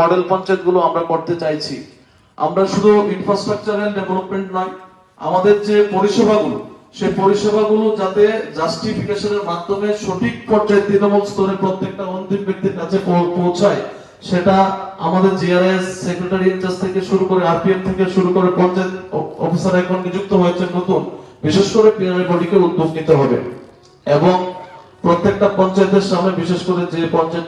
model পঞ্চায়েতগুলো আমরা করতে চাইছি, আমরা শুধু ইনফ্রাস্ট্রাকচারাল ডেভেলপমেন্ট নয়, আমাদের যে পরিষেবাগুলো সেই পরিষেবাগুলো যাতে জাস্টিফিকেশনের মাধ্যমে সঠিক পর্যায়ে তৃণমূল স্তরে প্রত্যেকটা অন্তিম ব্যক্তির কাছে পৌঁছায়, সেটা আমাদের জিআরএস সেক্রেটারি ইনচার্জ থেকে শুরু করে আরপিএম থেকে শুরু করে পঞ্চায়েত অফিসার এখন নিযুক্ত হয়েছে নতুন, বিশেষ করে পিআরএ বডিকে উদ্যোগ নিতে হবে এবং প্রত্যেকটা পঞ্চায়েতের সামনে বিশেষ করে যে পঞ্চায়েত